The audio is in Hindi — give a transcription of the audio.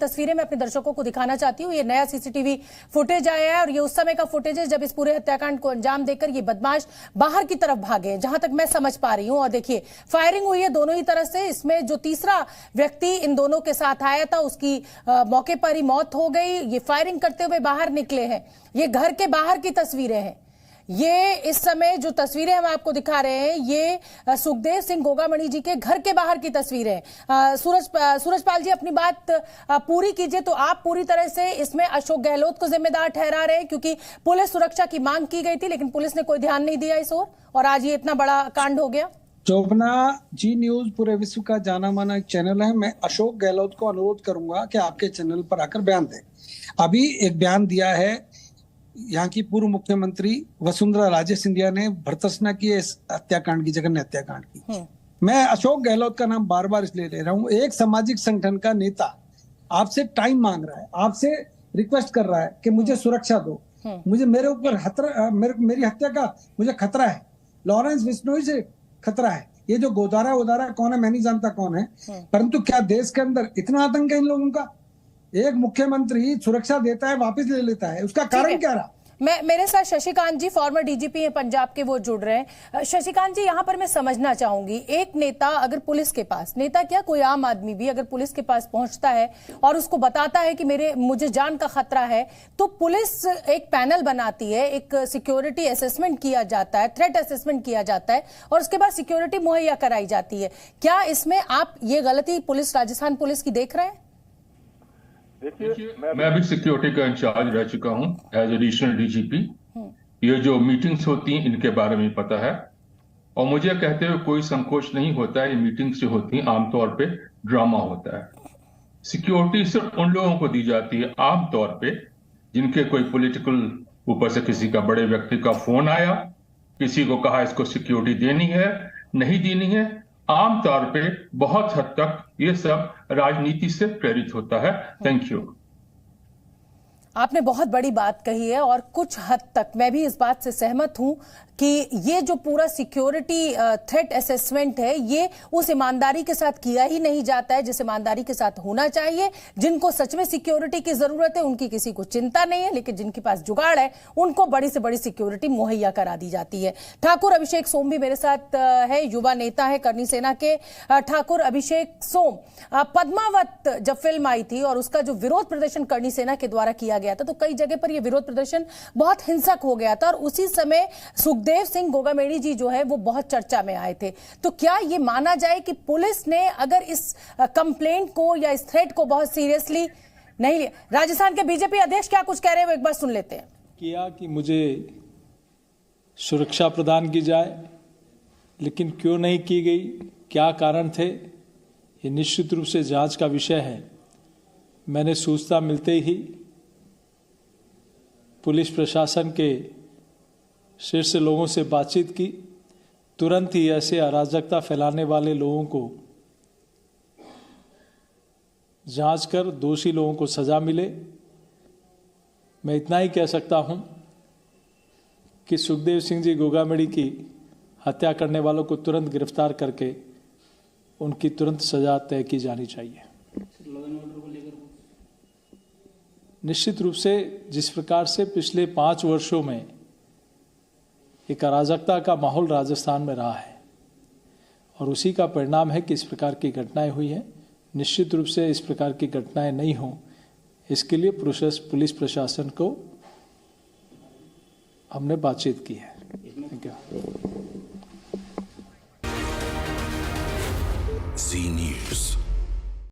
तस्वीरें मैं अपने दर्शकों को दिखाना चाहती हूँ। ये नया सीसीटीवी फुटेज आया है और ये उस समय का फुटेज है जब इस पूरे हत्याकांड को अंजाम देकर ये बदमाश बाहर की तरफ भागे, जहां तक मैं समझ पा रही हूँ। और देखिए फायरिंग हुई है दोनों ही तरफ से। इसमें जो तीसरा व्यक्ति इन दोनों के साथ आया था उसकी मौके पर ही मौत हो गई। ये फायरिंग करते हुए बाहर निकले हैं। ये घर के बाहर की तस्वीरें हैं। ये इस समय जो तस्वीरें हम आपको दिखा रहे हैं ये सुखदेव सिंह गोगामणि जी के घर के बाहर की तस्वीरें हैं। सूरजपाल जी अपनी बात पूरी कीजिए। तो आप पूरी तरह से इसमें अशोक गहलोत को जिम्मेदार ठहरा रहे हैं क्योंकि पुलिस सुरक्षा की मांग की गई थी लेकिन पुलिस ने कोई ध्यान नहीं दिया इस ओर और आज ये इतना बड़ा कांड हो गया। शोभना, जी न्यूज पूरे विश्व का जाना माना एक चैनल है। मैं अशोक गहलोत को अनुरोध करूंगा कि आपके चैनल पर आकर बयान दें। अभी एक बयान दिया है यहाँ की पूर्व मुख्यमंत्री वसुंधरा राजे सिंधिया ने भर्त्सना की इस हत्याकांड की, जघन्य हत्याकांड की। मैं अशोक गहलोत का नाम बार बार इसलिए ले रहा हूँ, एक सामाजिक संगठन का नेता आपसे टाइम मांग रहा है, आपसे रिक्वेस्ट कर रहा है कि मुझे सुरक्षा दो, मुझे मेरे ऊपर मेरी हत्या का मुझे खतरा है, लॉरेंस बिश्नोई से खतरा है। ये जो गोदारा कौन है मैं नहीं जानता कौन है, परंतु क्या देश के अंदर इतना आतंक है इन लोगों का? एक मुख्यमंत्री सुरक्षा देता है वापस ले लेता है, उसका कारण क्या रहा? मेरे साथ शशिकांत जी फॉर्मर डीजीपी हैं पंजाब के, वो जुड़ रहे हैं। शशिकांत जी यहाँ पर मैं समझना चाहूंगी, एक नेता अगर पुलिस के पास, नेता क्या कोई आम आदमी भी अगर पुलिस के पास पहुंचता है और उसको बताता है कि मुझे जान का खतरा है, तो पुलिस एक पैनल बनाती है, एक सिक्योरिटी असेसमेंट किया जाता है, थ्रेट असेसमेंट किया जाता है और उसके बाद सिक्योरिटी मुहैया कराई जाती है। क्या इसमें आप ये गलती पुलिस, राजस्थान पुलिस की देख रहे हैं? देखिए मैं अभी सिक्योरिटी का इंचार्ज रह चुका हूं एज एडिशनल डीजीपी। ये जो मीटिंग्स होती हैं इनके बारे में पता है और मुझे कहते हुए कोई संकोच नहीं होता है। ये मीटिंग्स जो होती हैं आमतौर पे ड्रामा होता है। सिक्योरिटी सिर्फ उन लोगों को दी जाती है आमतौर पे जिनके कोई पॉलिटिकल, ऊपर से किसी का बड़े व्यक्ति का फोन आया, किसी को कहा इसको सिक्योरिटी देनी है, नहीं देनी है। आमतौर पे बहुत हद तक ये सब राजनीति से प्रेरित होता है। Thank you. आपने बहुत बड़ी बात कही है और कुछ हद तक मैं भी इस बात से सहमत हूं कि ये जो पूरा सिक्योरिटी थ्रेट असेसमेंट है ये उस ईमानदारी के साथ किया ही नहीं जाता है जिस ईमानदारी के साथ होना चाहिए। जिनको सच में सिक्योरिटी की जरूरत है उनकी किसी को चिंता नहीं है, लेकिन जिनके पास जुगाड़ है उनको बड़ी से बड़ी सिक्योरिटी मुहैया करा दी जाती है। ठाकुर अभिषेक सोम भी मेरे साथ है, युवा नेता है करनी सेना के। ठाकुर अभिषेक सोम, पद्मावत जब फिल्म आई थी और उसका जो विरोध प्रदर्शन करनी सेना के द्वारा किया गया था तो कई जगह पर यह विरोध प्रदर्शन बहुत हिंसक हो गया था और उसी समय सुखदेव सिंह गोगामणि जी जो है वो बहुत चर्चा में आए थे। तो क्या ये माना जाए कि पुलिस ने अगर इस कंप्लेंट को या इस थ्रेट को बहुत सीरियसली नहीं लिया? राजस्थान के बीजेपी अध्यक्ष क्या कुछ कह रहे हैं वो एक बार सुन लेते हैं। किया कि मुझे सुरक्षा प्रदान की जाए, लेकिन क्यों नहीं की गई, क्या कारण थे, ये निश्चित रूप से जांच का विषय है। मैंने सूचना मिलते ही पुलिस प्रशासन के शीर्ष लोगों से बातचीत की। तुरंत ही ऐसे अराजकता फैलाने वाले लोगों को जांच कर दोषी लोगों को सजा मिले। मैं इतना ही कह सकता हूं कि सुखदेव सिंह जी गोगामणि की हत्या करने वालों को तुरंत गिरफ्तार करके उनकी तुरंत सजा तय की जानी चाहिए। निश्चित रूप से जिस प्रकार से पिछले 5 वर्षों में एक अराजकता का माहौल राजस्थान में रहा है और उसी का परिणाम है कि इस प्रकार की घटनाएं हुई हैं। निश्चित रूप से इस प्रकार की घटनाएं नहीं हों, इसके लिए पुलिस प्रशासन को हमने बातचीत की है। Thank you. जी न्यूज़।